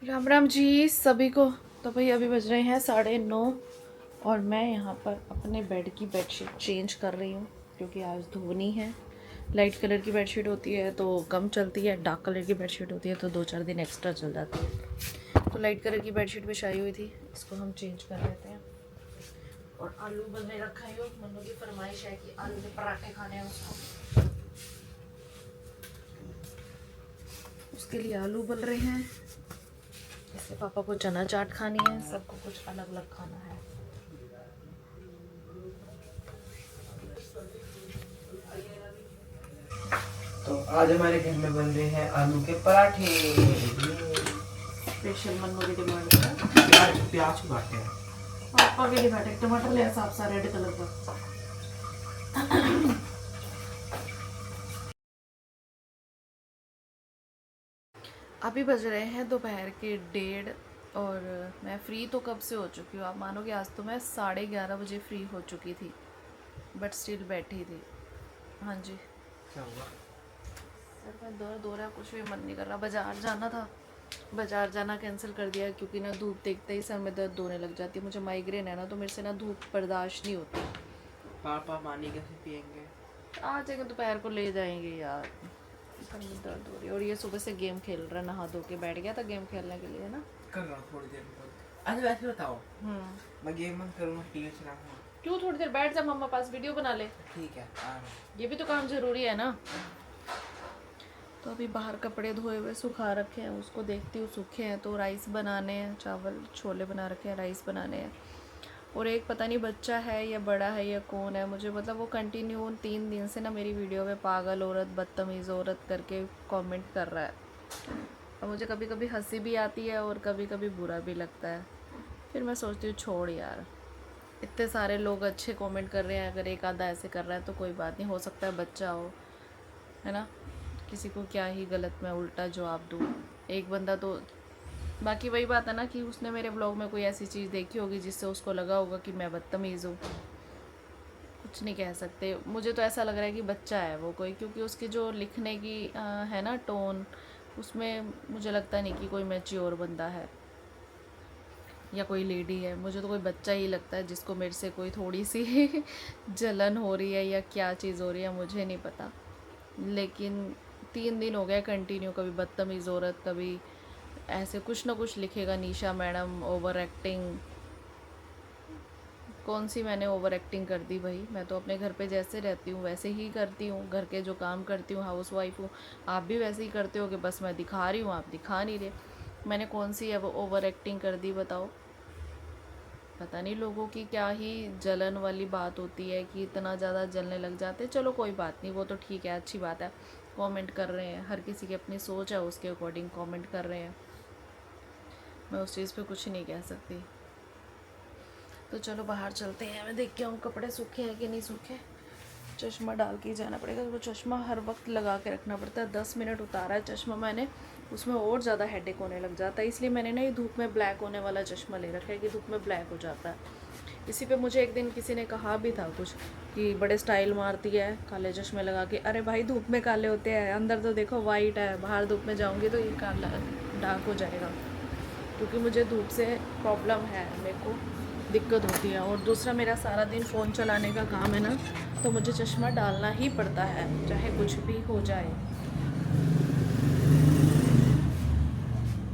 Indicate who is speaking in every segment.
Speaker 1: राम राम जी सभी को। तो भाई अभी बज रहे हैं 9:30 और मैं यहाँ पर अपने बेड की बेडशीट चेंज कर रही हूँ क्योंकि आज धोनी है। लाइट कलर की बेडशीट होती है तो कम चलती है, डार्क कलर की बेडशीट होती है तो 2-4 दिन एक्स्ट्रा चल जाती है। तो लाइट कलर की बेडशीट बिछाई हुई थी, इसको हम चेंज कर लेते हैं। और आलू बनने रखा है, मन्नू की फरमाइश है कि आलू के पराठे खाने हैं उसको, उसके लिए आलू बन रहे हैं। इससे पापा को चना चाट खानी है, सबको कुछ अलग अलग खाना है।
Speaker 2: तो आज हमारे घर में बन रहे हैं आलू के पराठे।
Speaker 1: स्पेशल मन्नू की डिमांड है।
Speaker 2: प्याज प्याज काटे हैं।
Speaker 1: पापा के लिए बैठे टमाटर ले साफ सा रेड कलर का। अभी बज रहे हैं दोपहर के 1:30 और मैं फ्री तो कब से हो चुकी हूँ, आप मानोगे आज तो मैं 11:30 बजे फ्री हो चुकी थी, बट स्टिल बैठी थी। हाँ जी,
Speaker 2: क्या हुआ?
Speaker 1: सर में दर्द हो रहा है, कुछ भी मन नहीं कर रहा। बाजार जाना था, बाजार जाना कैंसिल कर दिया क्योंकि ना धूप देखते ही सर में दर्द होने लग जाती है। मुझे माइग्रेन है ना, तो मेरे से ना धूप बर्दाश्त नहीं होती।
Speaker 2: पापा पानी कैसे पियेंगे?
Speaker 1: आ जाएंगे दोपहर को, ले जाएंगे यार। सर में दर्द हो रही है और ये सुबह से गेम खेल रहा है, नहा धो के बैठ गया था गेम खेलने के लिए ना।
Speaker 2: कर रहा हूँ थोड़ी देर बाद। अच्छा वैसे बताओ, मैं गेम बंद करूँगा, टीवी चलाऊँगा?
Speaker 1: क्यों, थोड़ी देर बैठ जा, मम्मा पास वीडियो बना ले।
Speaker 2: ठीक है आ रहा हूँ।
Speaker 1: ये भी तो काम जरूरी है ना। तो अभी बाहर कपड़े धोए हुए सुखा रखे हैं, उसको देखती हूँ सूखे हैं तो राइस बनाने हैं, चावल छोले बना रखे हैं, राइस बनाने हैं। और एक पता नहीं बच्चा है या बड़ा है या कौन है, मुझे मतलब वो कंटिन्यू 3 दिन से ना मेरी वीडियो में पागल औरत, बदतमीज़ औरत करके कमेंट कर रहा है। और मुझे कभी कभी हंसी भी आती है और कभी कभी बुरा भी लगता है। फिर मैं सोचती हूँ छोड़ यार, इतने सारे लोग अच्छे कमेंट कर रहे हैं, अगर एक आधा ऐसे कर रहा है तो कोई बात नहीं, हो सकता है बच्चा हो, है ना। किसी को क्या ही गलत मैं उल्टा जवाब दूँ। एक बंदा तो, बाकी वही बात है ना कि उसने मेरे ब्लॉग में कोई ऐसी चीज़ देखी होगी जिससे उसको लगा होगा कि मैं बदतमीज़ हूँ। कुछ नहीं कह सकते, मुझे तो ऐसा लग रहा है कि बच्चा है वो कोई, क्योंकि उसकी जो लिखने की है ना टोन, उसमें मुझे लगता नहीं कि कोई मैच्योर बंदा है या कोई लेडी है। मुझे तो कोई बच्चा ही लगता है जिसको मेरे से कोई थोड़ी सी जलन हो रही है या क्या चीज़ हो रही है, मुझे नहीं पता। लेकिन 3 दिन हो गए कंटिन्यू, कभी बदतमीज़ औरत, कभी ऐसे कुछ ना कुछ लिखेगा। निशा मैडम ओवर एक्टिंग। कौन सी मैंने ओवर एक्टिंग कर दी भाई? मैं तो अपने घर पे जैसे रहती हूँ वैसे ही करती हूँ, घर के जो काम करती हूँ, हाउस वाइफ हूँ। आप भी वैसे ही करते हो कि बस मैं दिखा रही हूँ, आप दिखा नहीं रहे। मैंने कौन सी अब ओवर एक्टिंग कर दी बताओ? पता नहीं लोगों की क्या ही जलन वाली बात होती है कि इतना ज़्यादा जलने लग जाते हैं। चलो कोई बात नहीं, वो तो ठीक है, अच्छी बात है। कमेंट कर रहे हैं, हर किसी की अपनी सोच है, उसके अकॉर्डिंग कमेंट कर रहे हैं, मैं उस चीज़ पे कुछ नहीं कह सकती। तो चलो बाहर चलते हैं, मैं देख के आऊँ कपड़े सूखे हैं कि नहीं सूखे। चश्मा डाल के ही जाना पड़ेगा, वो चश्मा हर वक्त लगा के रखना पड़ता है। 10 मिनट उतारा है चश्मा मैंने, उसमें और ज़्यादा हेडेक होने लग जाता है, इसलिए मैंने ना ये धूप में ब्लैक होने वाला चश्मा ले रखा है कि धूप में ब्लैक हो जाता है। इसी पे मुझे एक दिन किसी ने कहा भी था कुछ कि बड़े स्टाइल मारती है काले चश्मे लगा के। अरे भाई धूप में काले होते हैं, अंदर तो देखो वाइट है, बाहर धूप में जाऊँगी तो ये काला डार्क हो जाएगा। क्योंकि मुझे धूप से प्रॉब्लम है, मेरे को दिक्कत होती है। और दूसरा मेरा सारा दिन फ़ोन चलाने का काम है ना, तो मुझे चश्मा डालना ही पड़ता है चाहे कुछ भी हो जाए।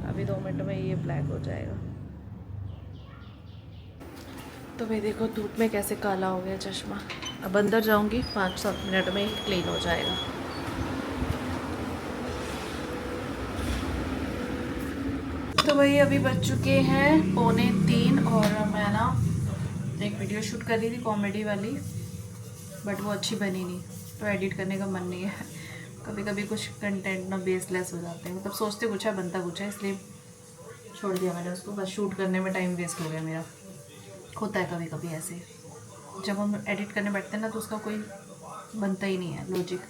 Speaker 1: अभी 2 मिनट में ये ब्लैक हो जाएगा। तो भाई देखो धूप में कैसे काला हो गया चश्मा। अब अंदर जाऊंगी, 5-7 मिनट में ही क्लीन हो जाएगा। तो भाई अभी बज चुके हैं 2:45 और मैं ना एक वीडियो शूट कर रही थी कॉमेडी वाली, बट वो अच्छी बनी नहीं, तो एडिट करने का मन नहीं है। कभी कभी कुछ कंटेंट ना बेसलेस हो जाते हैं, मतलब सोचते कुछ है बनता कुछ है, इसलिए छोड़ दिया मैंने उसको। बस शूट करने में टाइम वेस्ट हो गया मेरा। होता है कभी कभी ऐसे, जब हम एडिट करने बैठते हैं ना तो उसका कोई बनता ही नहीं है लॉजिक।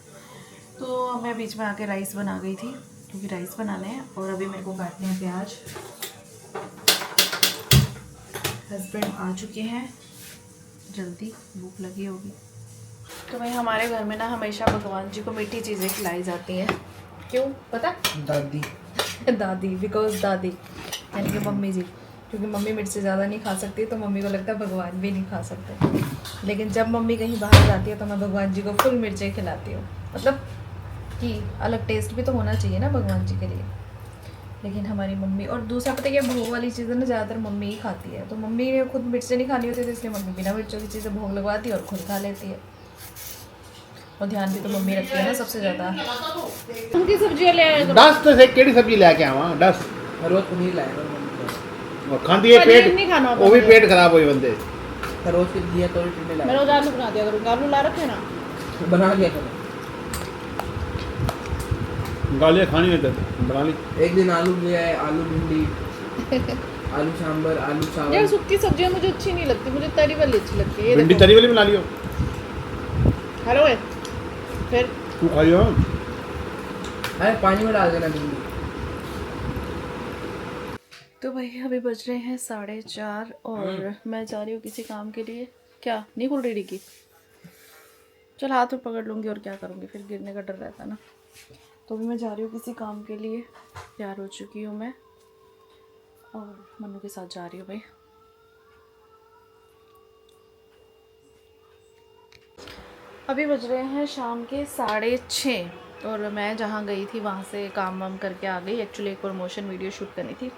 Speaker 1: तो मैं बीच में आके राइस बना गई थी क्योंकि राइस बनाने हैं, और अभी मेरे को काटने हैं प्याज। हस्बैंड आ चुके हैं, जल्दी भूख लगी होगी। तो भाई हमारे घर में ना हमेशा भगवान जी को मीठी चीज़ें खिलाई जाती हैं। क्यों पता?
Speaker 2: दादी
Speaker 1: दादी, बिकॉज दादी यानी कि मम्मी जी, क्योंकि मम्मी मिर्च ज़्यादा नहीं खा सकती, तो मम्मी को लगता है भगवान भी नहीं खा सकते। लेकिन जब मम्मी कहीं बाहर जाती है तो मैं भगवान जी को फुल मिर्चें खिलाती हूँ, मतलब कि अलग टेस्ट भी तो होना चाहिए ना भगवान जी के लिए। लेकिन हमारी मम्मी, और दूसरा पता है क्या, भोग वाली चीज़ें ना ज़्यादातर मम्मी ही खाती है, तो मम्मी ने खुद मिर्चें नहीं खानी होती, तो इसलिए मम्मी बिना मिर्चों की चीज़ें भोग लगवाती है और खुद खा लेती है। और ध्यान भी तो मम्मी रखती है ना सबसे ज़्यादा। उनकी सब्जियाँ ले आया करो।
Speaker 3: 10 तो से केड़ी सब्जी लेके आवा 10
Speaker 2: रोज पनीर लाएगा
Speaker 3: और खांदी है
Speaker 1: पनीर
Speaker 3: पेट
Speaker 1: नहीं खाना होता
Speaker 3: वो भी
Speaker 1: मुझे।
Speaker 3: पेट खराब होई बंदे
Speaker 2: रोज फिर दिया तो टिंडे
Speaker 1: मैं
Speaker 2: लाएगा
Speaker 1: रोज आलू बना दिया करूँगा, आलू ला रखे ना।
Speaker 2: बना लिया करो।
Speaker 3: गालियां खानी है तो बना ली।
Speaker 2: एक दिन आलू ले आए, आलू भिंडी, आलू सांबर, आलू
Speaker 1: यार
Speaker 2: चावल।
Speaker 1: सूखी सब्जियाँ मुझे अच्छी नहीं लगती, मुझे तरी वाली अच्छी लगती है। ये
Speaker 3: भिंडी
Speaker 1: देखो,
Speaker 3: तरी वाली बना लियो
Speaker 1: हेलो है फिर।
Speaker 3: तू खाइयो।
Speaker 2: अरे पानी में डाल देना भिंडी।
Speaker 1: तो भाई अभी बज रहे हैं 4:30 और मैं जा रही हूँ किसी काम के लिए। क्या नहीं खुल रही डिग्गी? चल हाथ में पकड़ लूँगी और क्या करूँगी, फिर गिरने का डर रहता है ना। तो अभी मैं जा रही हूँ किसी काम के लिए, तैयार हो चुकी हूँ मैं और मन्नू के साथ जा रही हूँ भाई। अभी बज रहे हैं शाम के 6:30 और मैं जहाँ गई थी वहाँ से काम वाम करके आ गई। एक्चुअली एक प्रमोशन वीडियो शूट करनी थी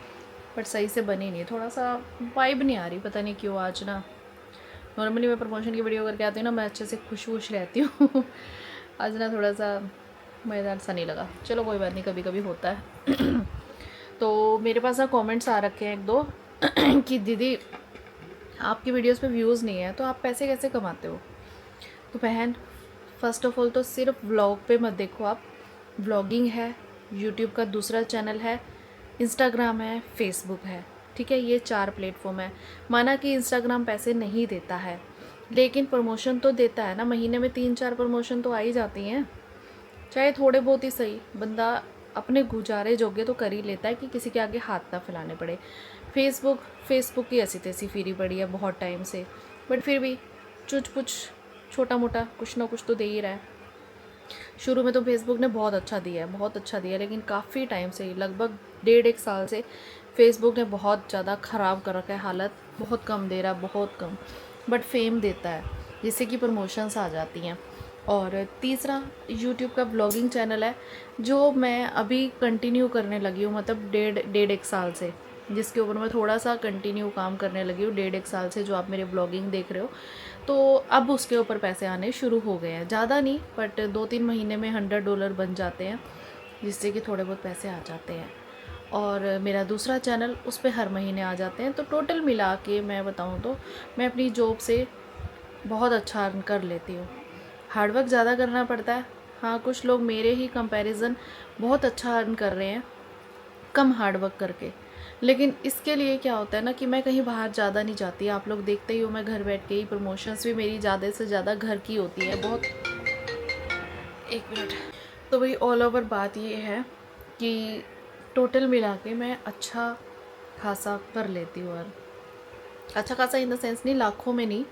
Speaker 1: बट सही से बनी नहीं, थोड़ा सा वाइब नहीं आ रही, पता नहीं क्यों आज ना। नॉर्मली मैं प्रमोशन की वीडियो करके आती हूँ ना, मैं अच्छे से खुश रहती हूँ आज ना थोड़ा सा मज़ेदार सा नहीं लगा। चलो कोई बात नहीं, कभी कभी होता है तो मेरे पास ना कमेंट्स आ रखे हैं एक दो कि दीदी आपकी वीडियोस पे व्यूज़ नहीं है तो आप पैसे कैसे कमाते हो। तो बहन, फ़र्स्ट ऑफ ऑल तो सिर्फ व्लॉग पे मत देखो आप, व्लॉगिंग है, यूट्यूब का दूसरा चैनल है, इंस्टाग्राम है, फेसबुक है, ठीक है, ये 4 प्लेटफॉर्म है। माना कि इंस्टाग्राम पैसे नहीं देता है लेकिन प्रमोशन तो देता है ना, महीने में 3-4 प्रमोशन तो आ ही जाती हैं, चाहे थोड़े बहुत ही सही, बंदा अपने गुजारे जोगे तो कर ही लेता है कि किसी के आगे हाथ ना फैलाने पड़े। फेसबुक की ऐसी तैसी फिरी पड़ी है बहुत टाइम से, बट फिर भी कुछ छोटा मोटा कुछ ना कुछ तो दे ही रहा है। शुरू में तो फेसबुक ने बहुत अच्छा दिया है, बहुत अच्छा दिया है, लेकिन काफ़ी टाइम से, लगभग 1.5 साल से फेसबुक ने बहुत ज़्यादा ख़राब कर रखा है हालत, बहुत कम दे रहा है, बहुत कम, बट फेम देता है जिससे कि प्रमोशंस आ जाती हैं। और तीसरा यूट्यूब का ब्लॉगिंग चैनल है जो मैं अभी कंटिन्यू करने लगी हूँ, मतलब 1.5 साल से, जिसके ऊपर मैं थोड़ा सा कंटिन्यू काम करने लगी हूँ 1.5 साल से, जो आप मेरे ब्लॉगिंग देख रहे हो। तो अब उसके ऊपर पैसे आने शुरू हो गए हैं, ज़्यादा नहीं बट 2-3 महीने में $100 बन जाते हैं, जिससे कि थोड़े बहुत पैसे आ जाते हैं। और मेरा दूसरा चैनल, उस पर हर महीने आ जाते हैं। तो टोटल मिला के मैं बताऊँ तो मैं अपनी जॉब से बहुत अच्छा अर्न कर लेती हूँ। हार्डवर्क ज़्यादा करना पड़ता है, हाँ, कुछ लोग मेरे ही कंपैरिजन बहुत अच्छा अर्न कर रहे हैं कम हार्डवर्क करके, लेकिन इसके लिए क्या होता है ना कि मैं कहीं बाहर ज़्यादा नहीं जाती। आप लोग देखते ही हो मैं घर बैठ के ही, प्रमोशंस भी मेरी ज़्यादा से ज़्यादा घर की होती है, बहुत। 1 मिनट। तो भाई ऑल ओवर बात ये है कि टोटल मिला के मैं अच्छा खासा कर लेती हूँ। और अच्छा खासा इन द सेंस नहीं, लाखों में नहीं,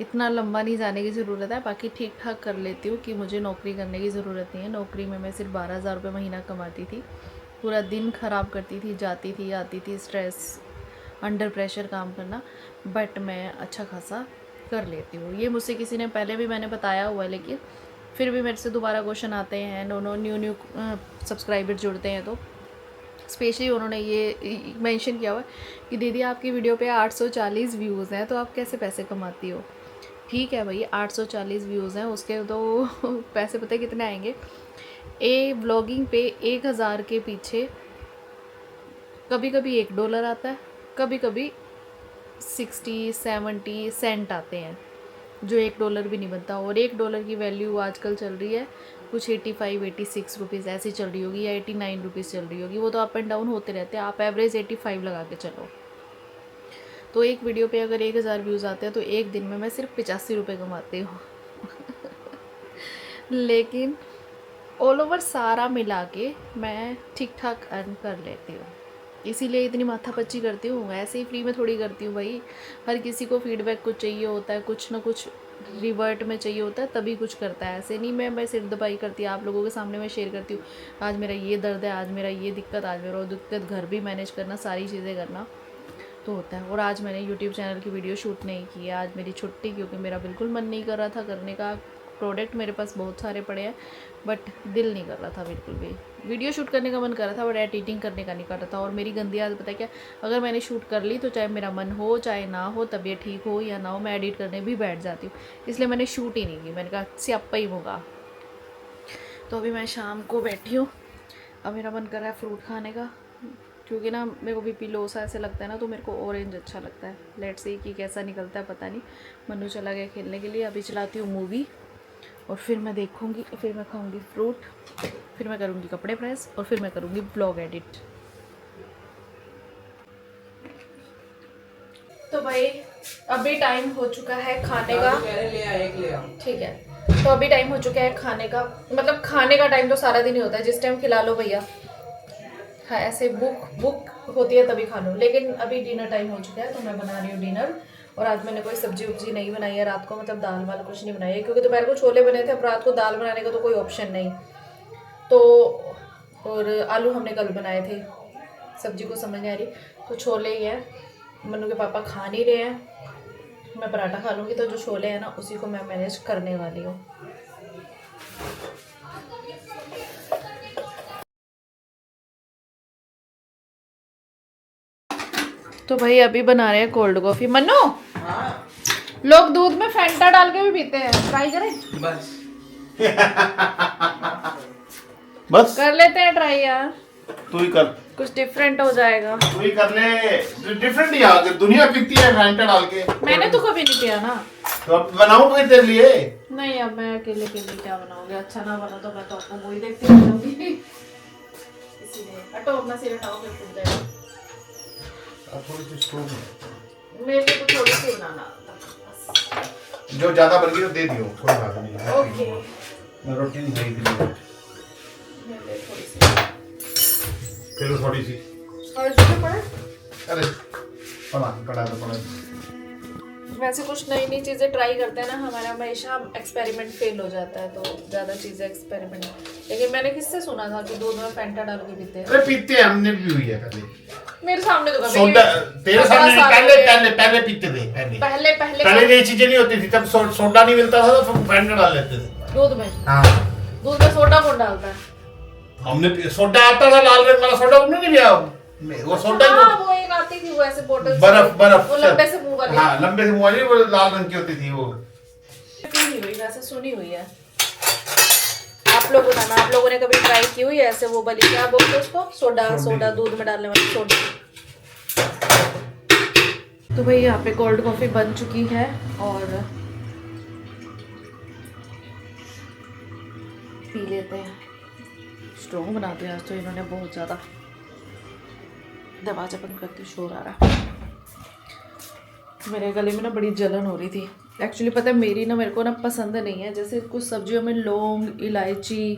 Speaker 1: इतना लंबा नहीं जाने की ज़रूरत है, बाकी ठीक ठाक कर लेती हूँ कि मुझे नौकरी करने की ज़रूरत नहीं है। नौकरी में मैं सिर्फ 12,000 रुपये महीना कमाती थी, पूरा दिन ख़राब करती थी, जाती थी आती थी, स्ट्रेस, अंडर प्रेशर काम करना, बट मैं अच्छा खासा कर लेती हूँ। ये मुझसे किसी ने पहले भी मैंने बताया हुआ है, लेकिन फिर भी मेरे से दोबारा क्वेश्चन आते हैं, न्यू सब्सक्राइबर जुड़ते हैं, तो स्पेशली उन्होंने ये मेंशन किया हुआ है कि दीदी आपकी वीडियो पे 840 व्यूज़ हैं, तो आप कैसे पैसे कमाती हो। ठीक है भाई, 840 व्यूज़ हैं, उसके तो पैसे पता है कितने आएंगे। व्लॉगिंग पे 1000 के पीछे कभी कभी $1 आता है, कभी कभी 60-70 सेंट आते हैं, जो $1 भी नहीं बनता। और $1 की वैल्यू आजकल चल रही है कुछ 85-86 रुपीज़ ऐसी चल रही होगी, या 89 रुपीज़ चल रही होगी, वो तो अप एंड डाउन होते रहते हैं, आप एवरेज 85 लगा के चलो। तो एक वीडियो पे अगर 1000 व्यूज़ आते हैं तो एक दिन में मैं सिर्फ 85 रुपये कमाती हूँ लेकिन ऑल ओवर सारा मिला के मैं ठीक ठाक अर्न कर लेती हूँ, इसीलिए इतनी माथापच्ची करती हूँ। ऐसे ही फ्री में थोड़ी करती हूँ भाई, हर किसी को फीडबैक कुछ चाहिए होता है, कुछ ना कुछ रिवर्ट में चाहिए होता है तभी कुछ करता है, ऐसे नहीं मैं सिर दबाई करती आप लोगों के सामने मैं शेयर करती हूँ आज मेरा ये दर्द है, आज मेरा ये दिक्कत, आज मेरा वो दिक्कत, घर भी मैनेज करना, सारी चीज़ें करना तो होता है। और आज मैंने यूट्यूब चैनल की वीडियो शूट नहीं की है, आज मेरी छुट्टी, क्योंकि मेरा बिल्कुल मन नहीं कर रहा था करने का। प्रोडक्ट मेरे पास बहुत सारे पड़े हैं बट दिल नहीं कर रहा था बिल्कुल भी। वीडियो शूट करने का मन कर रहा था बट एडिटिंग करने का नहीं कर रहा था। और मेरी गंदी आदत पता है क्या, अगर मैंने शूट कर ली तो चाहे मेरा मन हो चाहे ना हो, तबीयत ठीक हो या ना हो, मैं एडिट करने भी बैठ जाती हूँ। इसलिए मैंने शूट ही नहीं की, मैंने कहा स्यापा ही होगा। तो अभी मैं शाम को बैठी हूँ, अब मेरा मन कर रहा है फ्रूट खाने का, क्योंकि ना मेरे को बीपी लो सा ऐसे लगता है ना, तो मेरे को ऑरेंज अच्छा लगता है। लेट्स सी कि कैसा निकलता है पता नहीं। मन्नू चला गया खेलने के लिए, अभी चलाती हूँ मूवी और फिर मैं देखूँगी, फिर मैं खाऊँगी फ्रूट, फिर मैं करूँगी कपड़े प्रेस और फिर मैं करूँगी ब्लॉग एडिट। तो भाई अभी टाइम हो चुका है खाने का, ठीक है। तो अभी टाइम हो चुका है खाने का, मतलब खाने का टाइम तो सारा दिन ही होता है, जिस टाइम खिला लो भैया। हाँ ऐसे बुक होती है तभी खा लो, लेकिन अभी डिनर टाइम हो चुका है तो मैं बना रही हूँ डिनर। और आज मैंने कोई सब्जी उब्जी नहीं बनाई है रात को, मतलब दाल वाल कुछ नहीं बनाई है, क्योंकि दोपहर को छोले बने थे, अब रात को दाल बनाने का तो कोई ऑप्शन नहीं। तो और आलू हमने कल बनाए थे, सब्जी को समझ नहीं आ रही, तो छोले ही है। मन्नू के पापा खा नहीं रहे हैं, मैं पराठा खा लूँगी, तो जो छोले हैं ना उसी को मैं मैनेज करने वाली हूँ। तो भाई अभी बना रहे हैं कोल्ड कॉफी। मन्नू लोग दूध में फैंटा डाल के भी पीते हैं, ट्राई करें?
Speaker 3: बस
Speaker 1: कर लेते हैं ट्राई यार,
Speaker 3: तू ही कर,
Speaker 1: कुछ डिफरेंट हो जाएगा।
Speaker 3: तू ही कर ले। डिफरेंट ही आ, दुनिया पीती है फैंटा डाल के।
Speaker 1: मैंने तो कभी नहीं पिया ना।
Speaker 3: तो अब बनाऊं फिर तेरे लिए?
Speaker 1: नहीं अब मैं अकेले के लिए क्या बनाऊंगी, अच्छा ना बना तो मैं तो आपको वही देखती रहूंगी। इसीलिए हटो अपना सिर हटाओ, फिर फूट जाएगा।
Speaker 3: अब थोड़ी सी स्टोव में
Speaker 1: मेरे लिए तो थोड़ी सी बनाना आता है।
Speaker 3: जो ज्यादा बन गई तो दे दियो, कोई बात नहीं है।
Speaker 1: ओके
Speaker 3: मैं रोटी नहीं खाई थी,
Speaker 1: मेरे लिए थोड़ी सी
Speaker 3: फिर थोड़ी सी
Speaker 1: और जो पड़े।
Speaker 3: अरे पड़ा तो पड़ा।
Speaker 1: वैसे कुछ नई नई चीज़ें ट्राई करते हैं ना, हमारा हमेशा एक्सपेरिमेंट फेल हो जाता है, तो ज़्यादा चीज़ें एक्सपेरिमेंट। लेकिन मैंने किससे सुना था कि दूध में फैंटा डाल के पीते हैं?
Speaker 3: अरे पीते हैं, हमने भी हुई है कभी।
Speaker 1: मेरे सामने तो कभी
Speaker 3: सोडा तेरे सामने नहीं,
Speaker 1: 15 साल
Speaker 3: पहले
Speaker 1: हो गए।
Speaker 3: पहले पहले पीते थे।
Speaker 1: पहले
Speaker 3: पहले ये चीजें नहीं होती थी, तब सोडा नहीं मिलता था तो फैंटा डाल लेते थे
Speaker 1: दूध में।
Speaker 3: हाँ।
Speaker 1: दूध में सोडा कौन डालता है?
Speaker 3: हमने सोडा आता था, लाल रंग वाला सोडा, तुमने नहीं पिया? वो सोडा ही
Speaker 1: हाँ वो एक आती थी वो ऐसे बोतल से,
Speaker 3: बर्फ
Speaker 1: वो लंबे से मुंह वाली।
Speaker 3: हाँ लंबे से मुंह वाली, वो लाल रंग की होती थी वो।
Speaker 1: नहीं हुई, वैसे सुनी हुई है। आप लोग बताना, आप लोगों ने कभी ट्राई की हुई है ऐसे वो वाली, क्या बोलते हैं उसको, सोडा दूध में डालने वाली सोडा। तो भाई यहाँ पे कोल्ड कॉफी बन चुकी है और पी लेते हैं। स्ट्रॉन्ग बनाते हैं आज तो इन्होंने बहुत ज़्यादा। दरवाजा बंद करती हूँ, शोर आ रहा है। मेरे गले में ना बड़ी जलन हो रही थी एक्चुअली, पता है मेरी ना, मेरे को ना पसंद नहीं है, जैसे कुछ सब्जियों में लौंग, इलायची,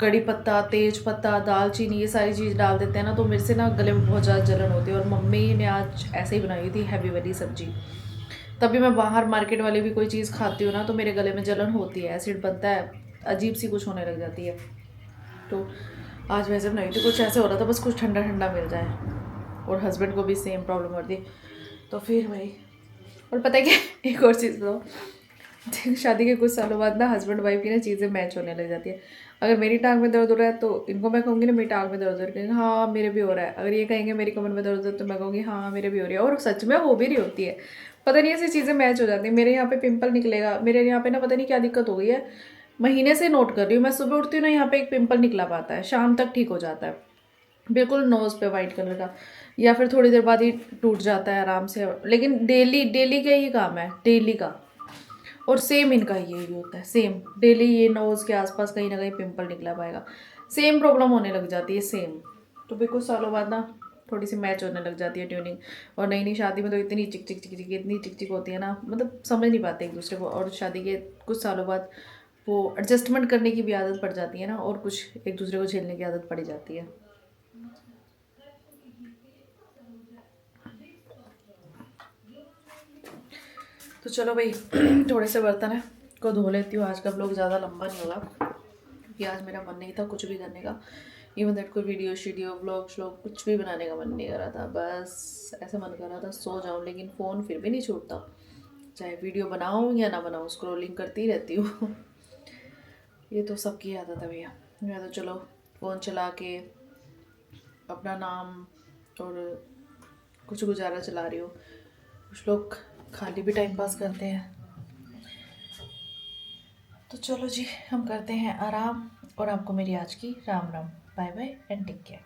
Speaker 1: कड़ी पत्ता, तेज पत्ता, दालचीनी, ये सारी चीज़ डाल देते हैं ना, तो मेरे से ना गले में बहुत ज़्यादा जलन होती है। और मम्मी ने आज ऐसे ही बनाई थी हैवी वाली सब्जी, तभी मैं बाहर मार्केट वाली भी कोई चीज़ खाती हूँ ना तो मेरे गले में जलन होती है, एसिड बनता है, अजीब सी कुछ होने लग जाती है। तो आज वैसे बनाई थी, कुछ ऐसे हो रहा था बस कुछ ठंडा ठंडा मिल जाए, और हस्बैंड को भी सेम प्रॉब्लम होती, तो फिर भाई। और पता है क्या, एक और चीज़ बताओ, शादी के कुछ सालों बाद ना हस्बैंड वाइफ की ना चीज़ें मैच होने लग जाती है। अगर मेरी टांग में दर्द हो रहा है तो इनको मैं कहूँगी ना मेरी टांग में दर्द हो रहा है, हाँ मेरे भी हो रहा है। अगर ये कहेंगे मेरी कमर में दर्द हो तो मैं कहूँगी हाँ मेरे भी हो रही है, और सच में हो भी रही होती है। पता नहीं ऐसी चीज़ें मैच हो जाती है। मेरे यहाँ पे पिंपल निकलेगा, मेरे यहाँ पे ना पता नहीं क्या दिक्कत हो गई है, महीने से नोट कर रही हूँ मैं, सुबह उठती हूँ ना यहाँ पे एक पिंपल निकला पाता है, शाम तक ठीक हो जाता है, बिल्कुल नोज़ पे वाइट कलर का, या फिर थोड़ी देर बाद ही टूट जाता है आराम से। लेकिन डेली का ही काम है, डेली का। और सेम इनका यही होता है, सेम डेली ये नोज़ के आसपास कहीं ना कहीं पिंपल निकला पाएगा, सेम प्रॉब्लम होने लग जाती है सेम। तो फिर कुछ सालों बाद ना थोड़ी सी मैच होने लग जाती है ट्यूनिंग। और नई नई शादी में तो इतनी चिक चिक चिक चिक इतनी चिक चिक होती है ना, मतलब समझ नहीं पाते एक दूसरे को। और शादी के कुछ सालों बाद वो एडजस्टमेंट करने की भी आदत पड़ जाती है ना, और कुछ एक दूसरे को झेलने की आदत पड़ जाती है। तो चलो भाई थोड़े से बर्तन है को धो लेती हूँ। आज का ब्लॉग ज़्यादा लंबा नहीं होगा क्योंकि आज मेरा मन नहीं था कुछ भी करने का। इवन दैट कोई वीडियो शीडियो व्लॉग श्लॉग कुछ भी बनाने का मन नहीं कर रहा था। बस ऐसा मन कर रहा था सो जाऊँ, लेकिन फ़ोन फिर भी नहीं छूटता, चाहे वीडियो बनाऊँ या ना बनाऊँ, स्क्रॉलिंग करती रहती हूँ। ये तो सबकी आदत है भैया। मैं तो चलो फ़ोन चला के अपना नाम और कुछ गुजारा चला रही हूँ। कुछ लोग खाली भी टाइम पास करते हैं। तो चलो जी हम करते हैं आराम, और आपको मेरी आज की Ram Ram, bye bye and take care.